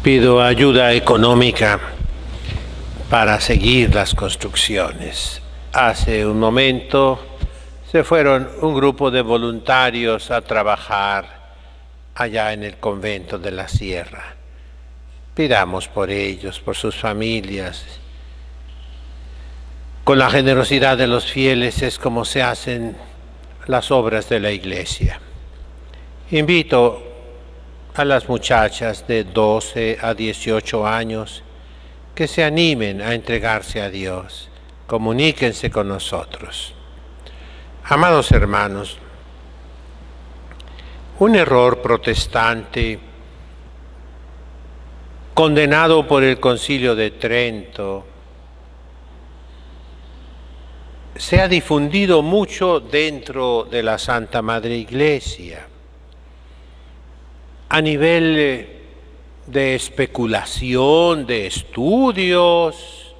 Pido ayuda económica para seguir las construcciones. Hace un momento se fueron un grupo de voluntarios a trabajar allá en el convento de la Sierra. Pidamos por ellos, por sus familias. Con la generosidad de los fieles es como se hacen las obras de la Iglesia. Invito a las muchachas de 12 a 18 años que se animen a entregarse a Dios. Comuníquense con nosotros. Amados hermanos, un error protestante condenado por el Concilio de Trento se ha difundido mucho dentro de la Santa Madre Iglesia. A nivel de especulación, de estudios,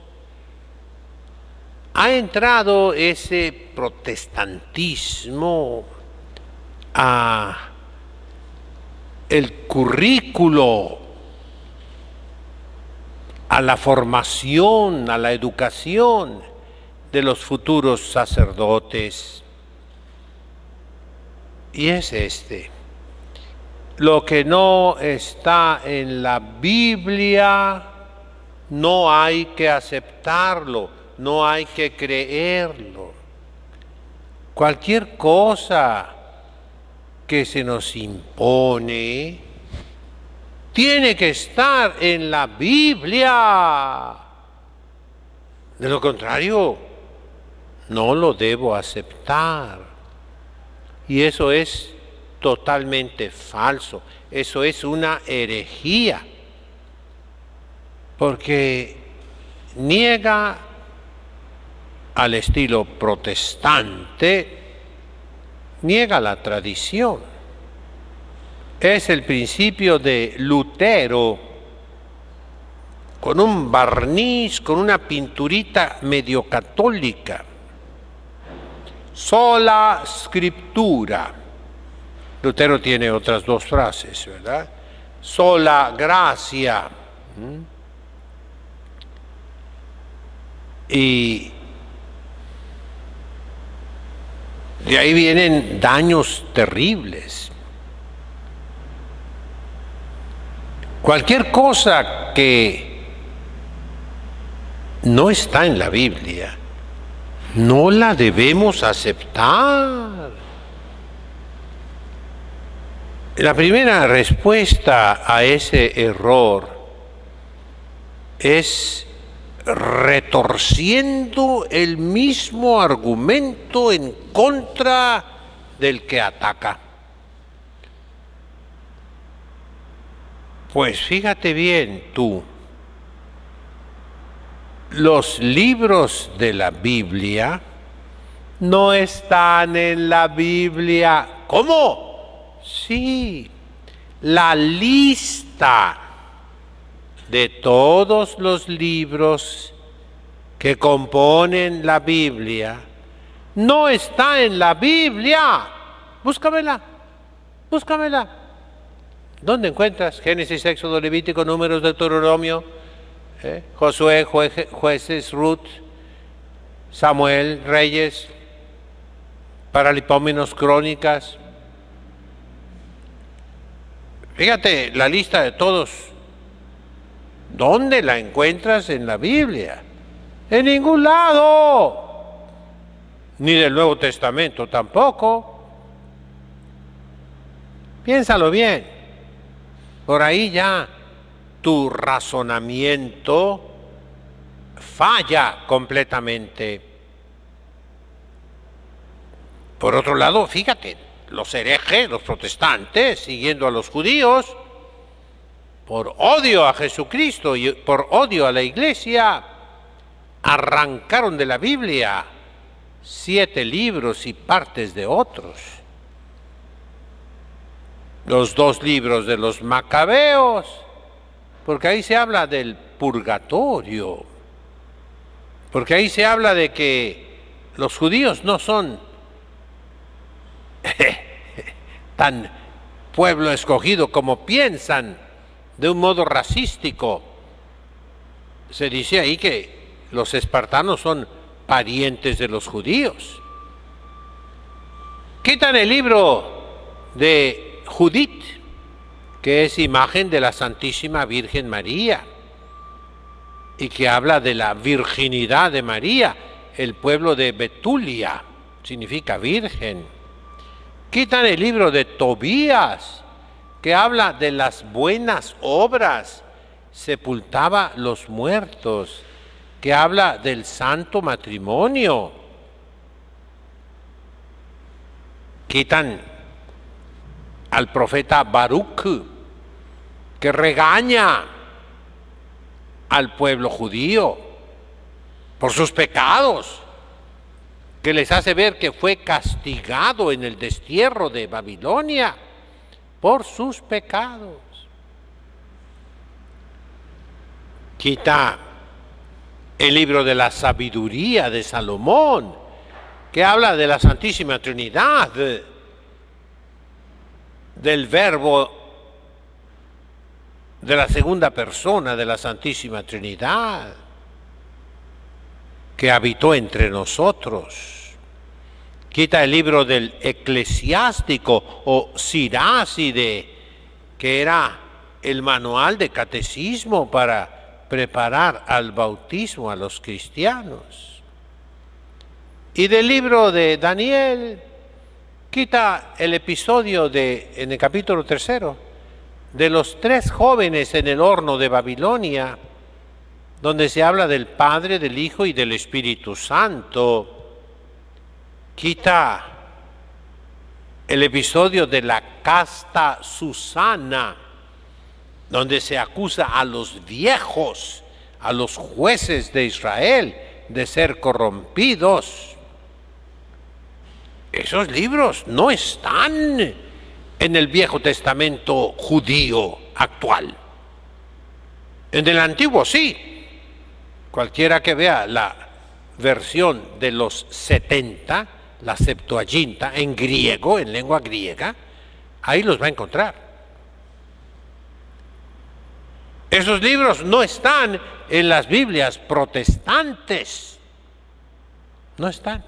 ha entrado ese protestantismo a el currículo, a la formación, a la educación de los futuros sacerdotes. Y es lo que no está en la Biblia, no hay que aceptarlo, no hay que creerlo. Cualquier cosa que se nos impone tiene que estar en la Biblia. De lo contrario, no lo debo aceptar. Y eso es totalmente falso. Eso es una herejía. Porque niega al estilo protestante, niega la tradición. Es el principio de Lutero, con un barniz, con una pinturita medio católica. Sola scriptura. Lutero tiene otras dos frases, ¿verdad? Sola gracia. Y de ahí vienen daños terribles. Cualquier cosa que no está en la Biblia, no la debemos aceptar. La primera respuesta a ese error es retorciendo el mismo argumento en contra del que ataca. Pues fíjate bien tú, los libros de la Biblia no están en la Biblia. ¿Cómo? Sí, la lista de todos los libros que componen la Biblia no está en la Biblia. Búscamela. ¿Dónde encuentras? Génesis, Éxodo, Levítico, Números, Deuteronomio, Josué, Jueces, Ruth, Samuel, Reyes, Paralipómenos, Crónicas. Fíjate la lista de todos. ¿Dónde la encuentras en la Biblia? En ningún lado. Ni del Nuevo Testamento tampoco. Piénsalo bien. Por ahí ya tu razonamiento falla completamente. Por otro lado, fíjate, los herejes, los protestantes, siguiendo a los judíos, por odio a Jesucristo y por odio a la Iglesia, arrancaron de la Biblia 7 libros y partes de otros. Los 2 libros de los Macabeos, porque ahí se habla del purgatorio, porque ahí se habla de que los judíos no son tan pueblo escogido como piensan, de un modo racístico. Se dice ahí que los espartanos son parientes de los judíos. Quitan el libro de Judith, que es imagen de la Santísima Virgen María, y que habla de la virginidad de María. El pueblo de Betulia significa virgen. Quitan el libro de Tobías, que habla de las buenas obras, sepultaba los muertos, que habla del santo matrimonio. Quitan al profeta Baruch, que regaña al pueblo judío por sus pecados, que les hace ver que fue castigado en el destierro de Babilonia por sus pecados. Quita el libro de la sabiduría de Salomón, que habla de la Santísima Trinidad, del Verbo de la segunda persona de la Santísima Trinidad, que habitó entre nosotros. Quita el libro del Eclesiástico o Siráside, que era el manual de catecismo para preparar al bautismo a los cristianos. Y del libro de Daniel quita el episodio en el capítulo 3, de los 3 jóvenes en el horno de Babilonia, donde se habla del Padre, del Hijo y del Espíritu Santo. Quita el episodio de la casta Susana, donde se acusa a los viejos, a los jueces de Israel, de ser corrompidos. Esos libros no están en el Viejo Testamento judío actual. En el Antiguo sí. Cualquiera que vea la versión de los 70, la Septuaginta, en griego, en lengua griega, ahí los va a encontrar. Esos libros no están en las Biblias protestantes. No están.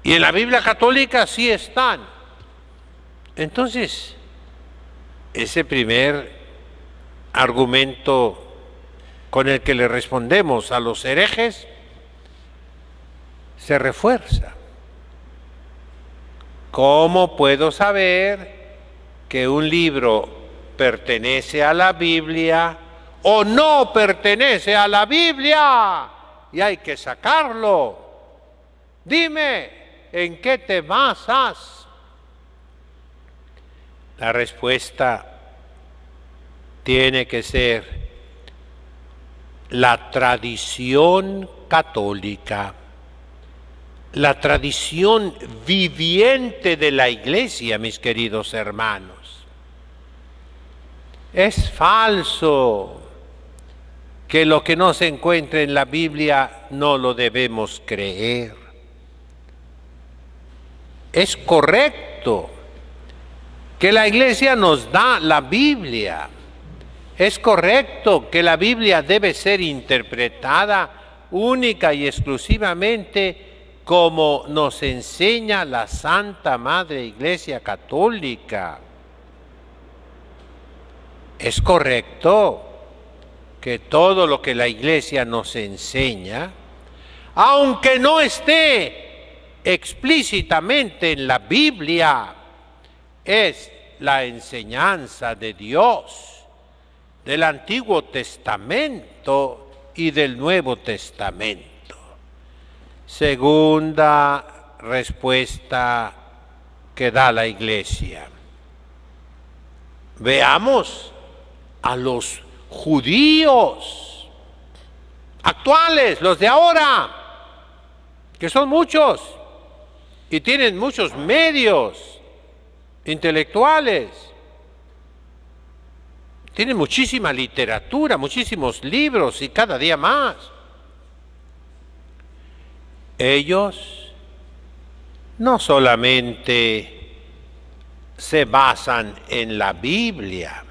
Y en la Biblia católica sí están. Entonces, ese primer argumento con el que le respondemos a los herejes se refuerza. ¿Cómo puedo saber que un libro pertenece a la Biblia o no pertenece a la Biblia? Y hay que sacarlo. Dime, ¿en qué te basas? La respuesta tiene que ser la tradición católica, la tradición viviente de la Iglesia, mis queridos hermanos. Es falso que lo que no se encuentre en la Biblia no lo debemos creer. Es correcto que la Iglesia nos da la Biblia. Es correcto que la Biblia debe ser interpretada única y exclusivamente como nos enseña la Santa Madre Iglesia Católica. Es correcto que todo lo que la Iglesia nos enseña, aunque no esté explícitamente en la Biblia, es la enseñanza de Dios, del Antiguo Testamento y del Nuevo Testamento. Segunda respuesta que da la Iglesia. Veamos a los judíos actuales, los de ahora, que son muchos y tienen muchos medios intelectuales. Tienen muchísima literatura, muchísimos libros y cada día más. Ellos no solamente se basan en la Biblia,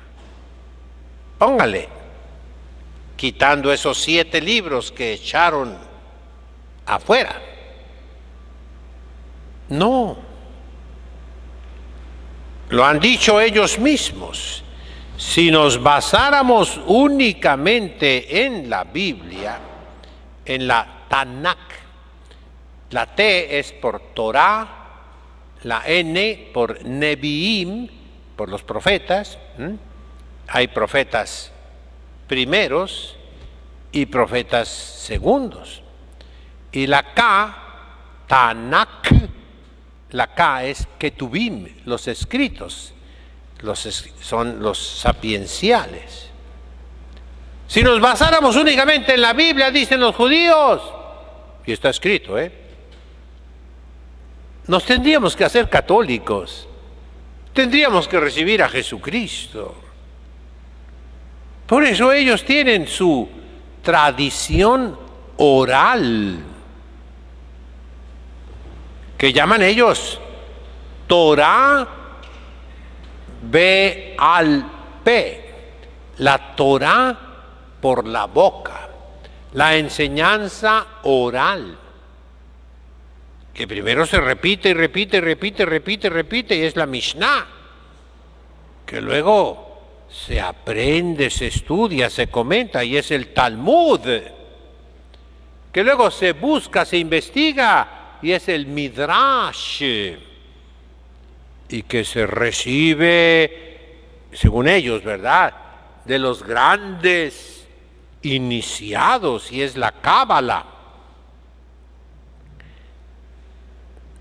Póngale, quitando esos 7 libros que echaron afuera. No, lo han dicho ellos mismos. Si nos basáramos únicamente en la Biblia, en la Tanakh, la T es por Torah, la N por Neviim, por los profetas. Hay profetas primeros y profetas segundos. Y la K, Tanakh, la K es Ketuvim, los escritos, son los sapienciales. Si nos basáramos únicamente en la Biblia, dicen los judíos, y está escrito, nos tendríamos que hacer católicos, tendríamos que recibir a Jesucristo. Por eso ellos tienen su tradición oral, que llaman ellos Torah Be'al-Pe, la Torah por la boca, la enseñanza oral, que primero se repite y repite y repite y repite y repite, y es la Mishnah, que luego se aprende, se estudia, se comenta, y es el Talmud, que luego se busca, se investiga, y es el Midrash, y que se recibe, según ellos, ¿verdad?, de los grandes iniciados, y es la Cábala.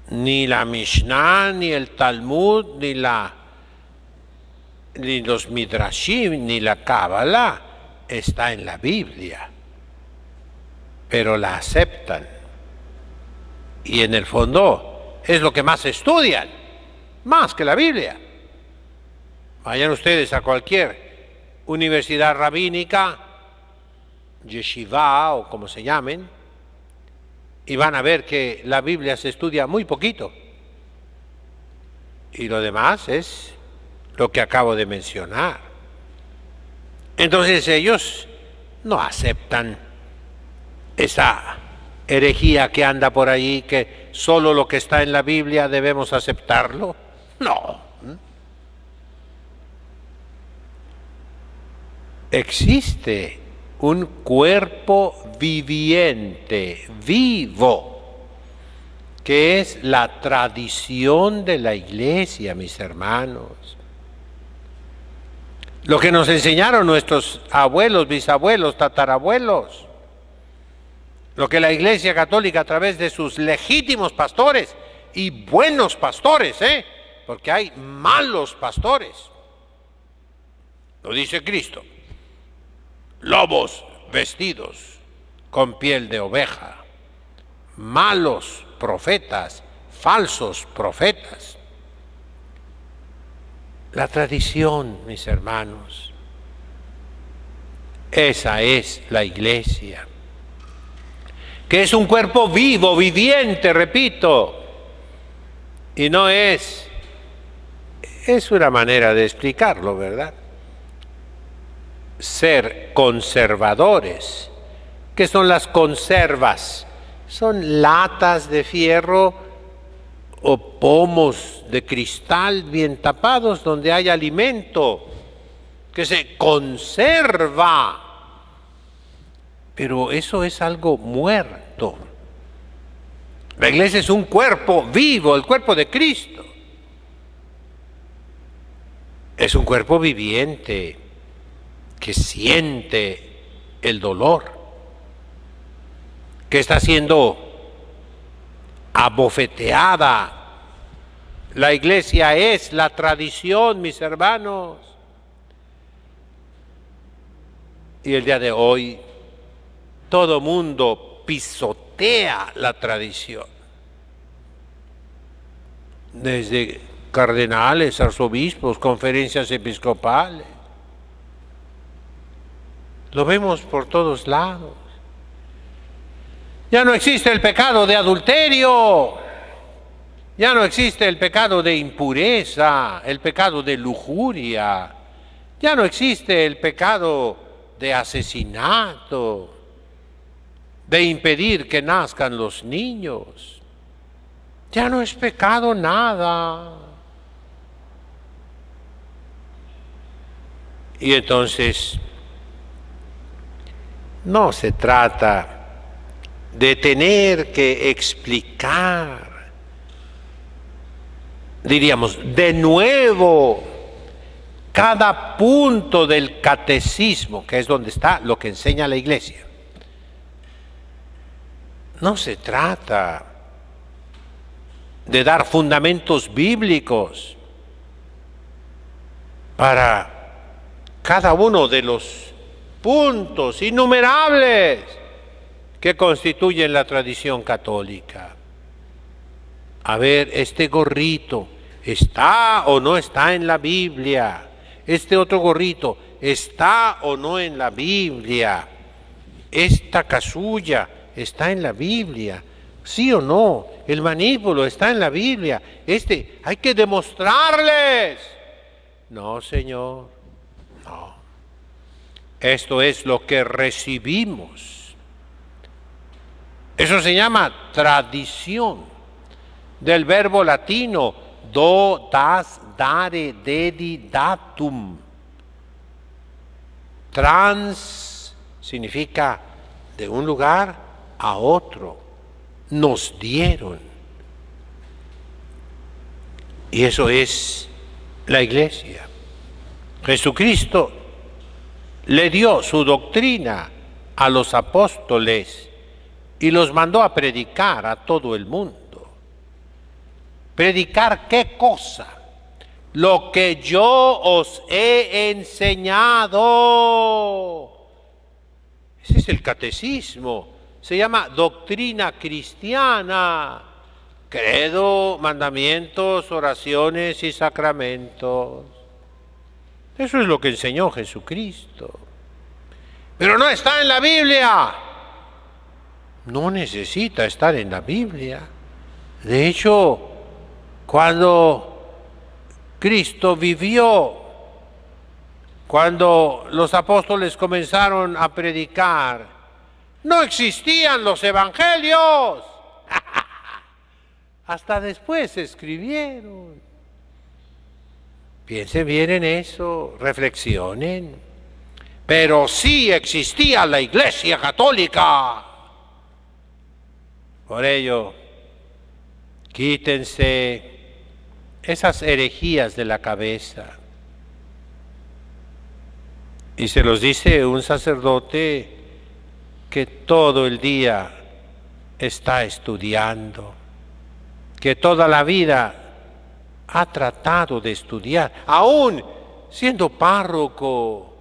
Ni la Mishnah, ni el Talmud, ni los Midrashim, ni la Cábala está en la Biblia, pero la aceptan. Y en el fondo es lo que más estudian, más que la Biblia. Vayan ustedes a cualquier universidad rabínica, yeshiva o como se llamen, y van a ver que la Biblia se estudia muy poquito. Y lo demás es lo que acabo de mencionar. Entonces ellos no aceptan esa herejía que anda por ahí, que solo lo que está en la Biblia debemos aceptarlo. No. Existe un cuerpo viviente, vivo, que es la tradición de la Iglesia, mis hermanos. Lo que nos enseñaron nuestros abuelos, bisabuelos, tatarabuelos. Lo que la Iglesia Católica a través de sus legítimos pastores y buenos pastores, porque hay malos pastores. Lo dice Cristo. Lobos vestidos con piel de oveja. Malos profetas, falsos profetas. La tradición, mis hermanos, esa es la Iglesia, que es un cuerpo vivo, viviente, repito, y no es una manera de explicarlo, ¿verdad? Ser conservadores. ¿Qué son las conservas? Son latas de fierro o pomos de cristal bien tapados donde hay alimento que se conserva. Pero eso es algo muerto. La Iglesia es un cuerpo vivo, el cuerpo de Cristo. Es un cuerpo viviente que siente el dolor, que está siendo abofeteada. La Iglesia es la tradición, mis hermanos. Y el día de hoy todo mundo pisotea la tradición. Desde cardenales, arzobispos, conferencias episcopales. Lo vemos por todos lados. Ya no existe el pecado de adulterio. Ya no existe el pecado de impureza, el pecado de lujuria. Ya no existe el pecado de asesinato, de impedir que nazcan los niños. Ya no es pecado nada. Y entonces, no se trata de tener que explicar, diríamos, de nuevo cada punto del catecismo, que es donde está lo que enseña la Iglesia. No se trata de dar fundamentos bíblicos para cada uno de los puntos innumerables que constituyen la tradición católica. A ver, este gorrito, ¿está o no está en la Biblia? Este otro gorrito, ¿está o no en la Biblia? Esta casulla, ¿está en la Biblia? ¿Sí o no? El manípulo está en la Biblia. Hay que demostrarles. No, Señor, no. Esto es lo que recibimos. Eso se llama tradición, del verbo latino do, das, dare, dedi, datum. Trans significa de un lugar a otro. Nos dieron. Y eso es la Iglesia. Jesucristo le dio su doctrina a los apóstoles y los mandó a predicar a todo el mundo. ¿Predicar qué cosa? Lo que yo os he enseñado. Ese es el catecismo. Se llama doctrina cristiana. Credo, mandamientos, oraciones y sacramentos. Eso es lo que enseñó Jesucristo. Pero no está en la Biblia. No necesita estar en la Biblia. De hecho, cuando Cristo vivió, cuando los apóstoles comenzaron a predicar, no existían los evangelios. Hasta después se escribieron. Piensen bien en eso, reflexionen. Pero sí existía la Iglesia Católica. Por ello, quítense esas herejías de la cabeza. Y se los dice un sacerdote que todo el día está estudiando, que toda la vida ha tratado de estudiar, aún siendo párroco,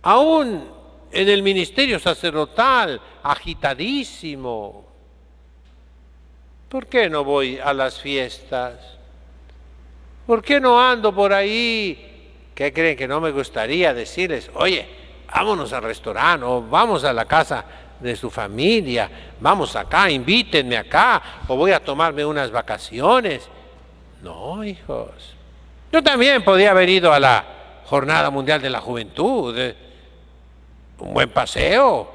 aún en el ministerio sacerdotal, agitadísimo. ¿Por qué no voy a las fiestas? ¿Por qué no ando por ahí? ¿Qué creen que no me gustaría decirles? Oye, vámonos al restaurante, o vamos a la casa de su familia, vamos acá, invítenme acá, o voy a tomarme unas vacaciones. No, hijos. Yo también podía haber ido a la Jornada Mundial de la Juventud, un buen paseo.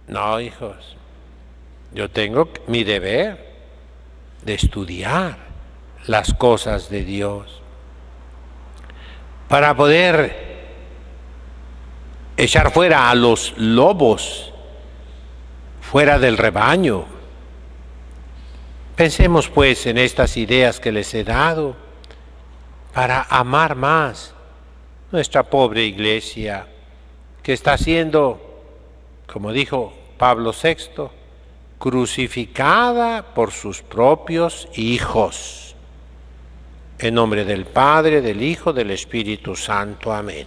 No, hijos. Yo tengo mi deber de estudiar las cosas de Dios para poder echar fuera a los lobos, fuera del rebaño. Pensemos pues en estas ideas que les he dado para amar más nuestra pobre iglesia, que está siendo, como dijo Pablo VI, crucificada por sus propios hijos. En nombre del Padre, del Hijo, del Espíritu Santo. Amén.